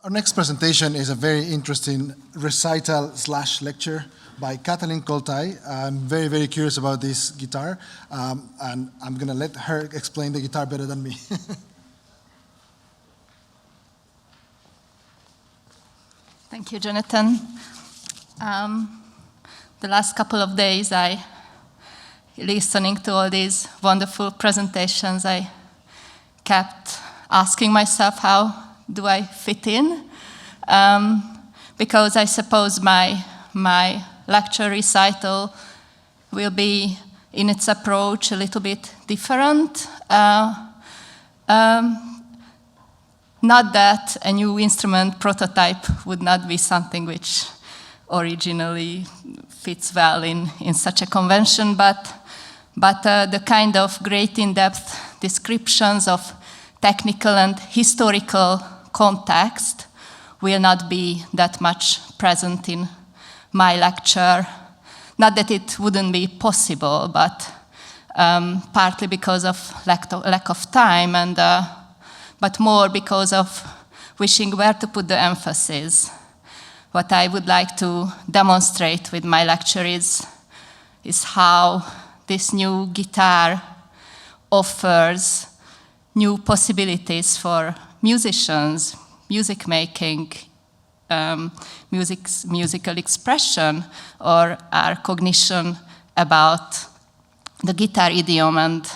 Our next presentation is a very interesting recital / lecture by Katalin Koltai. I'm very, very curious about this guitar, and I'm going to let her explain the guitar better than me. Thank you, Jonathan. The last couple of days, listening to all these wonderful presentations, I kept asking myself, how do I fit in? Because I suppose my lecture recital will be, in its approach, a little bit different. Not that a new instrument prototype would not be something which originally fits well in such a convention, but the kind of great in-depth descriptions of technical and historical context will not be that much present in my lecture. Not that it wouldn't be possible, but partly because of lack of time, but more because of wishing where to put the emphasis. What I would like to demonstrate with my lecture is how this new guitar offers new possibilities for musicians, music making, musical expression, or our cognition about the guitar idiom and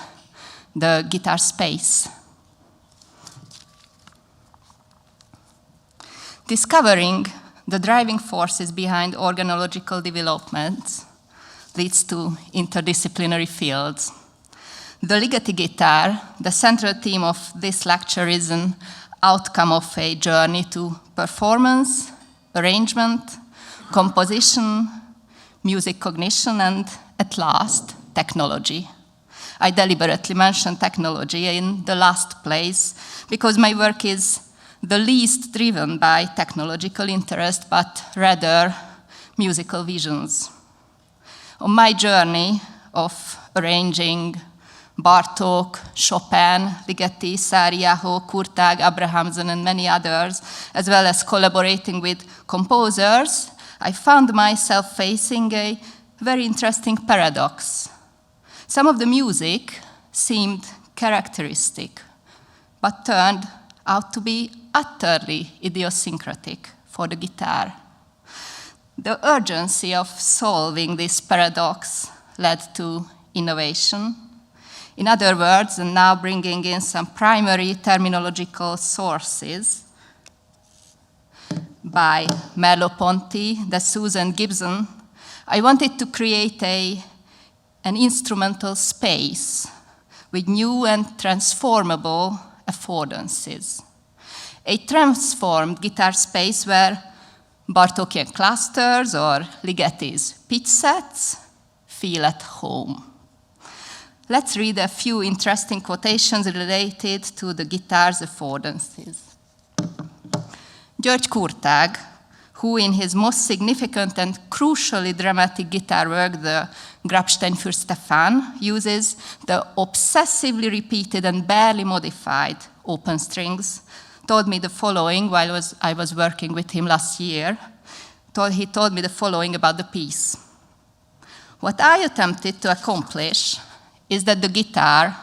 the guitar space. Discovering the driving forces behind organological developments leads to interdisciplinary fields. The Ligeti Guitar, the central theme of this lecture, is an outcome of a journey to performance, arrangement, composition, music cognition, and at last, technology. I deliberately mentioned technology in the last place because my work is the least driven by technological interest, but rather musical visions. On my journey of arranging Bartók, Chopin, Ligeti, Saariaho, Kurtág, Abrahamson, and many others, as well as collaborating with composers, I found myself facing a very interesting paradox. Some of the music seemed characteristic, but turned out to be utterly idiosyncratic for the guitar. The urgency of solving this paradox led to innovation. In other words, and now bringing in some primary terminological sources by Merleau-Ponty, D'Souza, and Gibson, I wanted to create an instrumental space with new and transformable affordances. A transformed guitar space where Bartókian clusters or Ligeti's pitch sets feel at home. Let's read a few interesting quotations related to the guitar's affordances. György Kurtág, who in his most significant and crucially dramatic guitar work, the Grabstein für Stefan, uses the obsessively repeated and barely modified open strings, told me the following while I was working with him last year. He told me the following about the piece. What I attempted to accomplish is that the guitar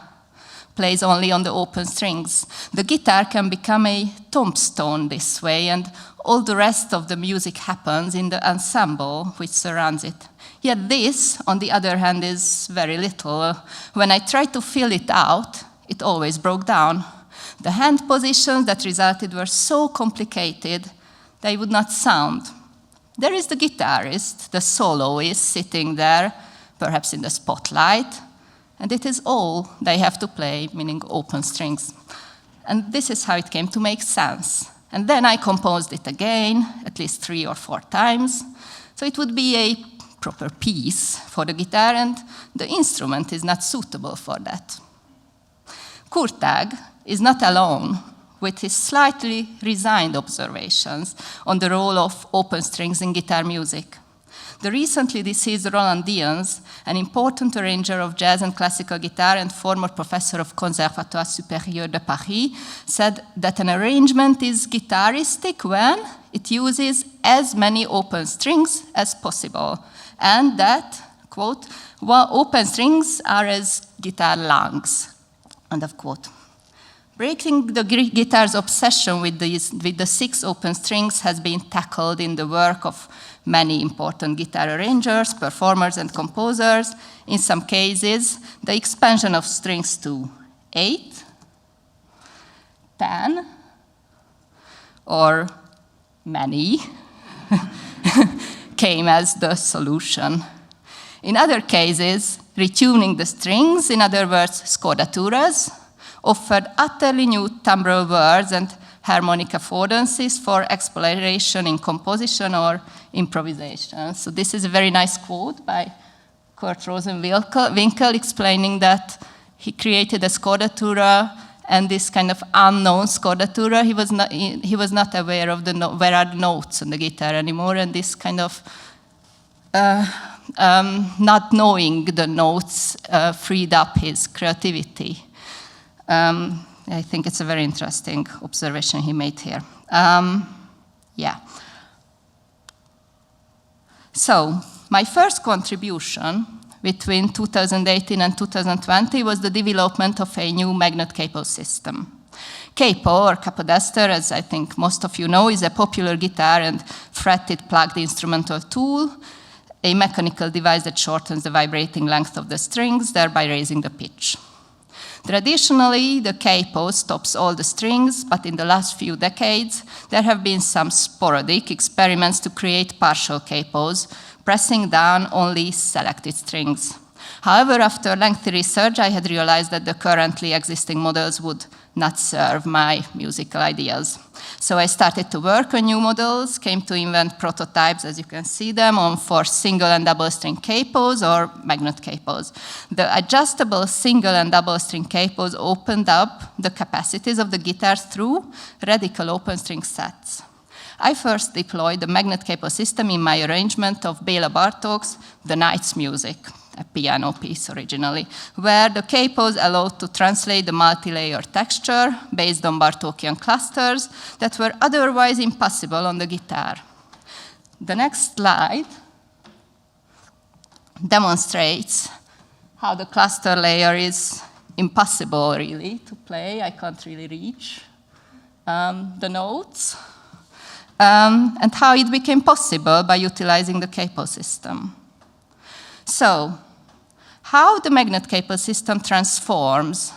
plays only on the open strings. The guitar can become a tombstone this way, and all the rest of the music happens in the ensemble which surrounds it. Yet this, on the other hand, is very little. When I tried to fill it out, it always broke down. The hand positions that resulted were so complicated they would not sound. There is the guitarist, the soloist sitting there, perhaps in the spotlight, and it is all they have to play, meaning open strings. And this is how it came to make sense. And then I composed it again, at least 3 or 4 times. So it would be a proper piece for the guitar, and the instrument is not suitable for that. Kurtág is not alone with his slightly resigned observations on the role of open strings in guitar music. The recently deceased Roland Dyens, an important arranger of jazz and classical guitar and former professor of Conservatoire Supérieur de Paris, said that an arrangement is guitaristic when it uses as many open strings as possible, and that, quote, "Well, open strings are as guitar lungs," end of quote. Breaking the guitar's obsession with the 6 open strings has been tackled in the work of many important guitar arrangers, performers, and composers. In some cases, the expansion of strings to 8, 10, or many came as the solution. In other cases, retuning the strings, in other words, scodaturas, offered utterly new timbral words and harmonic affordances for exploration in composition or improvisation. So this is a very nice quote by Kurt Rosenwinkel explaining that he created a scodatura, and this kind of unknown scodatura, he was not aware of where are the notes on the guitar anymore, and this kind of not knowing the notes freed up his creativity. I think it's a very interesting observation he made here. Yeah. So, my first contribution between 2018 and 2020 was the development of a new magnet capo system. Capo, or capodester, as I think most of you know, is a popular guitar and fretted plugged instrumental tool, a mechanical device that shortens the vibrating length of the strings, thereby raising the pitch. Traditionally, the capo stops all the strings, but in the last few decades, there have been some sporadic experiments to create partial capos, pressing down only selected strings. However, after lengthy research, I had realized that the currently existing models would not serve my musical ideas. So I started to work on new models, came to invent prototypes, as you can see them, for single and double string capos or magnet capos. The adjustable single and double string capos opened up the capacities of the guitars through radical open string sets. I first deployed the magnet capo system in my arrangement of Béla Bartók's The Night's Music, a piano piece originally, where the capos allowed to translate the multi-layer texture based on Bartókian clusters that were otherwise impossible on the guitar. The next slide demonstrates how the cluster layer is impossible, really, to play. I can't really reach the notes. And how it became possible by utilizing the capo system. So, how the magnet capo system transforms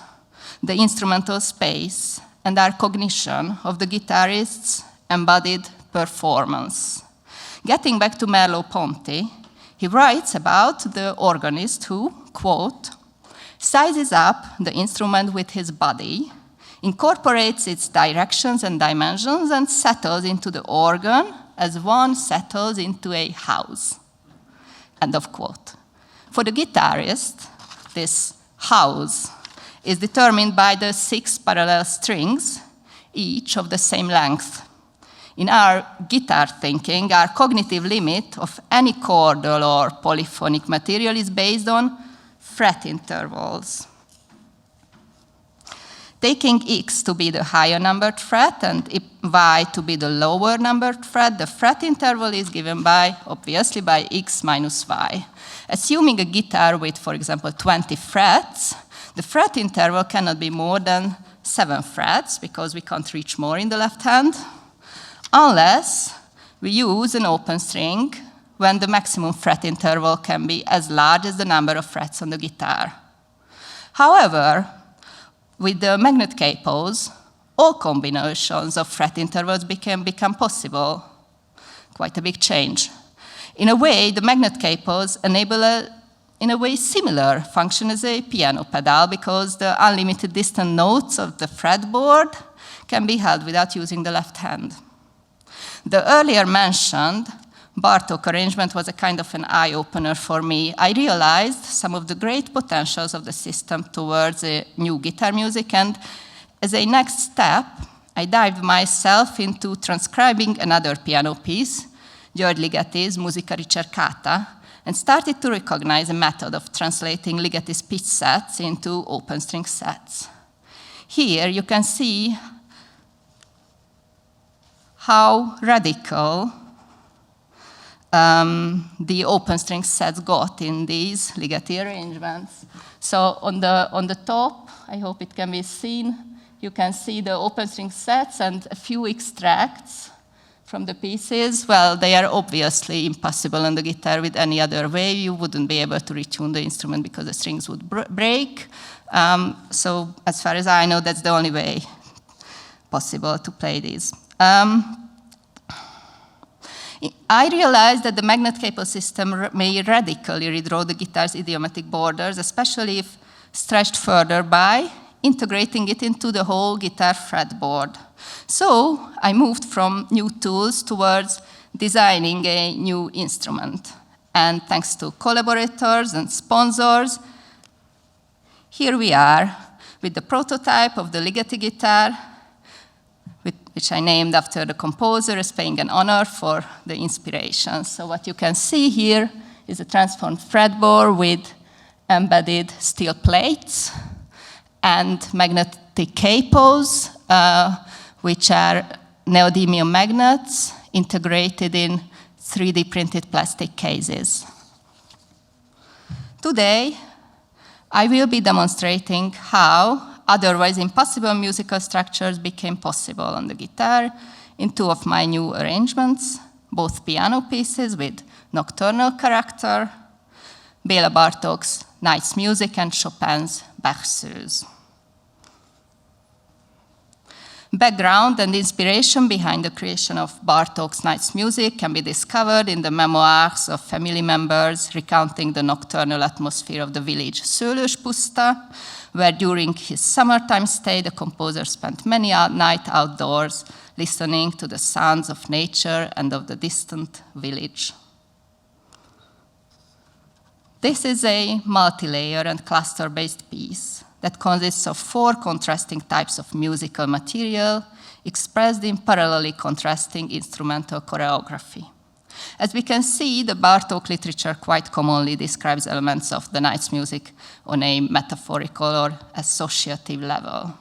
the instrumental space and our cognition of the guitarist's embodied performance. Getting back to Merleau-Ponty, he writes about the organist who, quote, sizes up the instrument with his body, incorporates its directions and dimensions, and settles into the organ as one settles into a house. End of quote. For the guitarist, this house is determined by the 6 parallel strings, each of the same length. In our guitar thinking, our cognitive limit of any chordal or polyphonic material is based on fret intervals. Taking X to be the higher numbered fret and Y to be the lower numbered fret, the fret interval is given by, obviously, by X minus Y. Assuming a guitar with, for example, 20 frets, the fret interval cannot be more than 7 frets, because we can't reach more in the left hand, unless we use an open string when the maximum fret interval can be as large as the number of frets on the guitar. However, with the magnet capos, all combinations of fret intervals become possible. Quite a big change. In a way, the magnet capos enable in a way similar function as a piano pedal, because the unlimited distant notes of the fretboard can be held without using the left hand. The earlier mentioned Bartók arrangement was a kind of an eye-opener for me. I realized some of the great potentials of the system towards a new guitar music, and as a next step, I dived myself into transcribing another piano piece, György Ligeti's Musica Ricercata, and started to recognize a method of translating Ligeti's pitch sets into open string sets. Here you can see how radical the open string sets got in these Ligeti arrangements. So on the top, I hope it can be seen, you can see the open string sets and a few extracts from the pieces. Well, they are obviously impossible on the guitar with any other way. You wouldn't be able to retune the instrument because the strings would break. So as far as I know, that's the only way possible to play these. I realized that the magnet capo system may radically redraw the guitar's idiomatic borders, especially if stretched further by integrating it into the whole guitar fretboard. So I moved from new tools towards designing a new instrument. And thanks to collaborators and sponsors, here we are with the prototype of the Ligeti guitar, which I named after the composer, as paying an honor for the inspiration. So what you can see here is a transformed fretboard with embedded steel plates and magnetic capos, which are neodymium magnets integrated in 3D printed plastic cases. Today, I will be demonstrating how otherwise impossible musical structures became possible on the guitar in two of my new arrangements, both piano pieces with nocturnal character, Béla Bartók's Night's Music and Chopin's Berceuse. Background and inspiration behind the creation of Bartók's Night's Music can be discovered in the memoirs of family members recounting the nocturnal atmosphere of the village Szőlőspuszta, where during his summertime stay, the composer spent many nights outdoors, listening to the sounds of nature and of the distant village. This is a multi-layer and cluster-based piece that consists of 4 contrasting types of musical material expressed in parallelly contrasting instrumental choreography. As we can see, the Bartók literature quite commonly describes elements of the Night's Music on a metaphorical or associative level.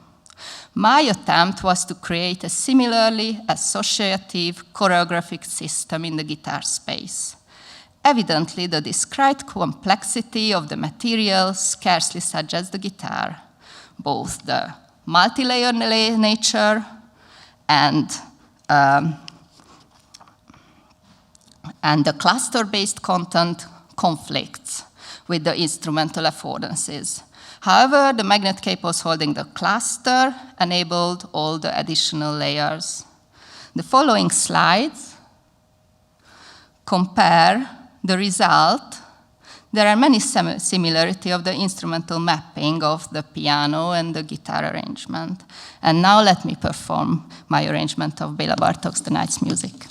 My attempt was to create a similarly associative choreographic system in the guitar space. Evidently, the described complexity of the material scarcely suggests the guitar, both the multi-layer nature and the cluster-based content conflicts with the instrumental affordances. However, the magnet capos holding the cluster enabled all the additional layers. The following slides compare the result. There are many similarities of the instrumental mapping of the piano and the guitar arrangement. And now let me perform my arrangement of Béla Bartók's The Night's Music.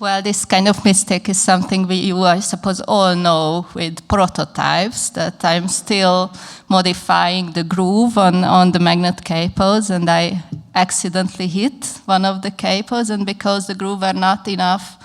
Well, this kind of mistake is something you, I suppose, all know with prototypes, that I'm still modifying the groove on the magnet capos, and I accidentally hit one of the capos, and because the groove are not enough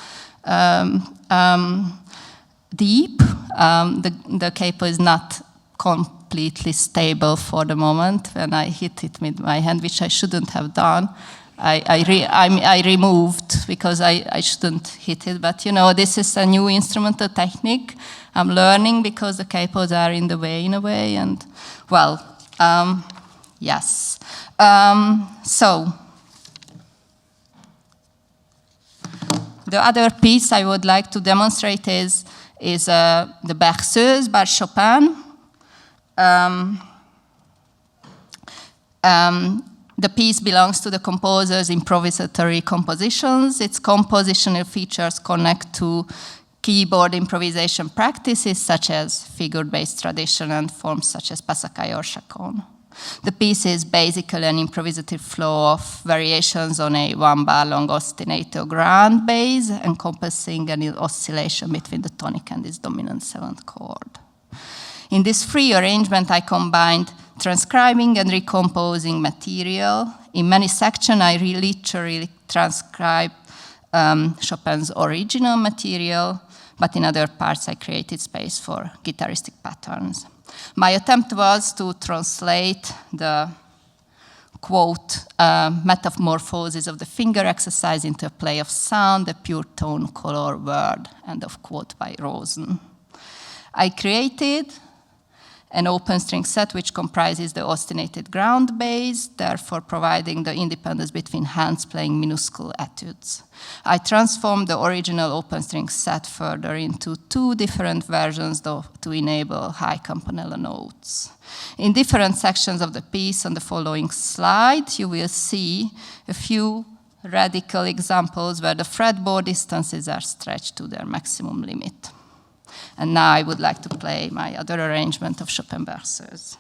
deep, the capo is not completely stable for the moment. When I hit it with my hand, which I shouldn't have done, I removed because I shouldn't hit it. But you know, this is a new instrumental technique I'm learning because the capos are in the way in a way. And well, yes. So the other piece I would like to demonstrate is the Berceuse by Chopin. The piece belongs to the composer's improvisatory compositions. Its compositional features connect to keyboard improvisation practices such as figure-based tradition and forms such as passacaille or chaconne. The piece is basically an improvisative flow of variations on a one-bar long ostinato ground bass, encompassing an oscillation between the tonic and its dominant seventh chord. In this free arrangement, I combined transcribing and recomposing material. In many sections, I literally transcribe Chopin's original material, but in other parts, I created space for guitaristic patterns. My attempt was to translate the, quote, metamorphosis of the finger exercise into a play of sound, a pure tone, color, word, end of quote by Rosen. I created an open string set which comprises the ostinated ground bass, therefore providing the independence between hands playing minuscule etudes. I transformed the original open string set further into two different versions to enable high campanella notes. In different sections of the piece on the following slide, you will see a few radical examples where the fretboard distances are stretched to their maximum limit. And now I would like to play my other arrangement of Chopin Berceuse.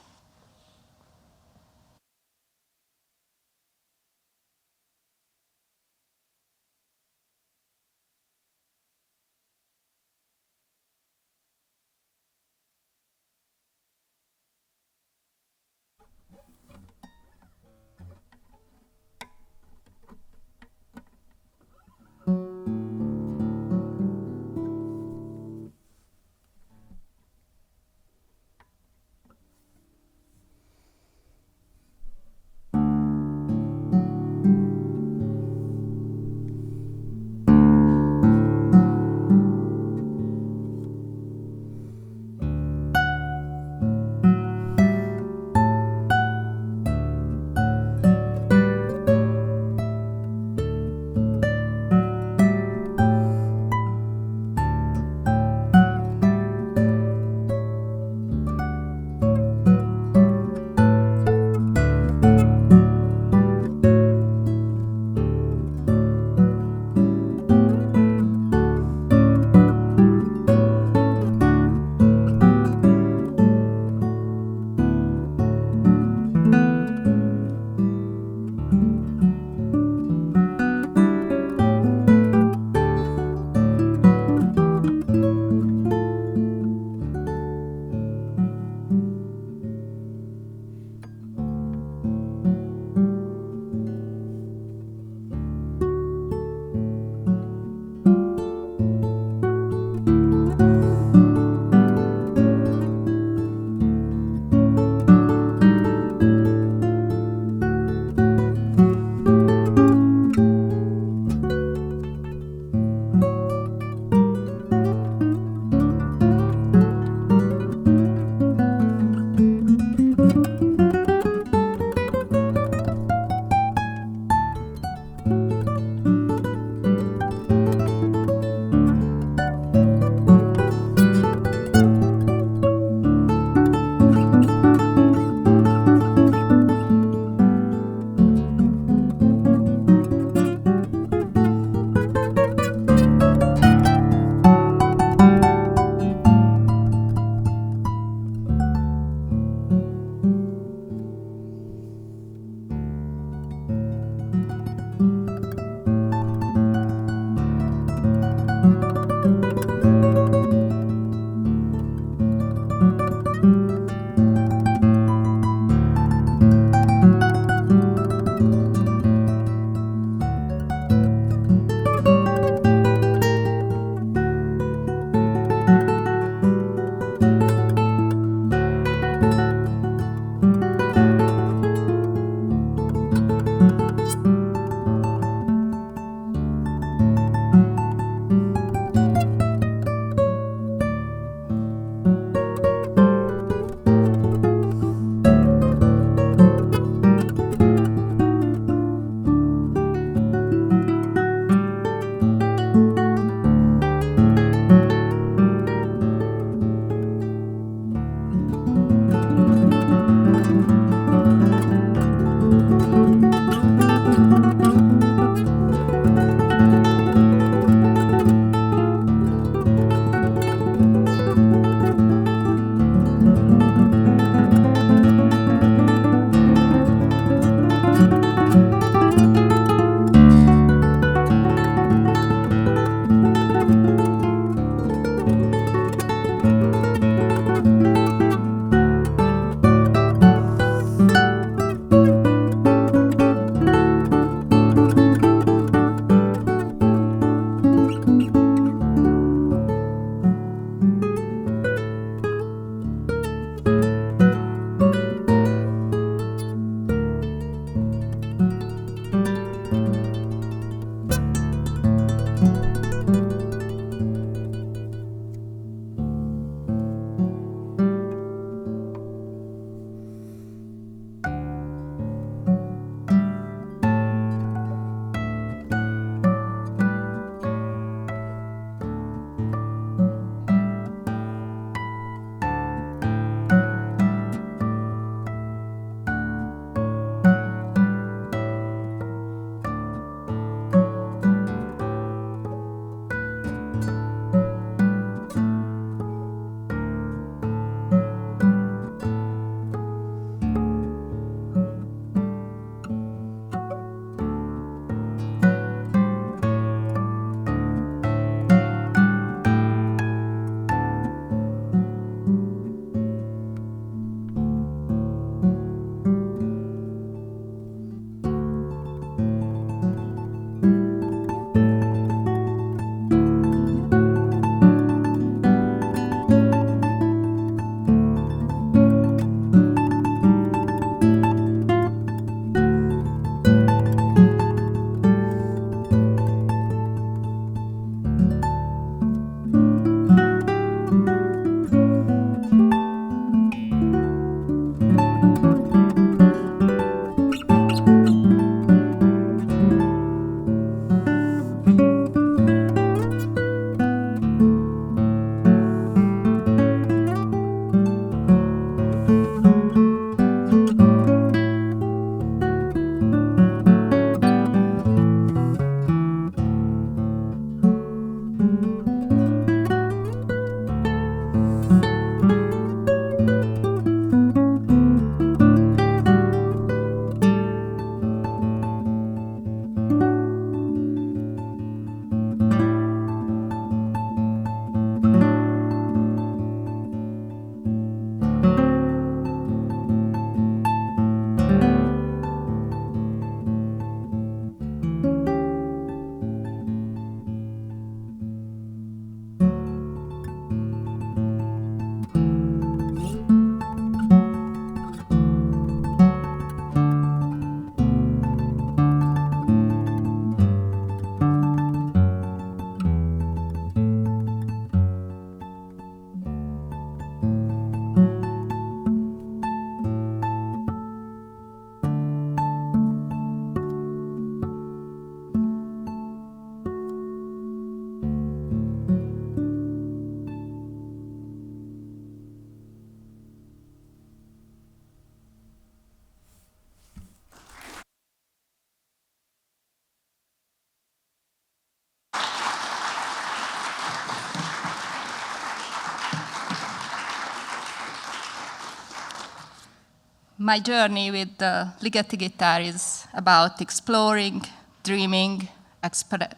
My journey with the Ligeti guitar is about exploring, dreaming,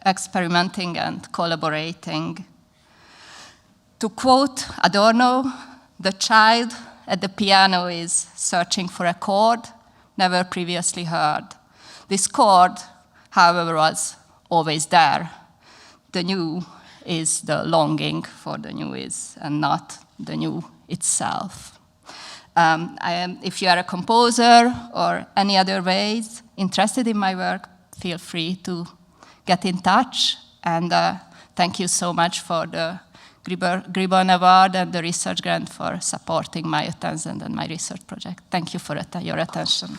experimenting, and collaborating. To quote Adorno, the child at the piano is searching for a chord never previously heard. This chord, however, was always there. The new is the longing for the new is, and not the new itself. If you are a composer or any other ways interested in my work, feel free to get in touch. And thank you so much for the Gribbon Award and the research grant for supporting my attendance and my research project. Thank you for your attention.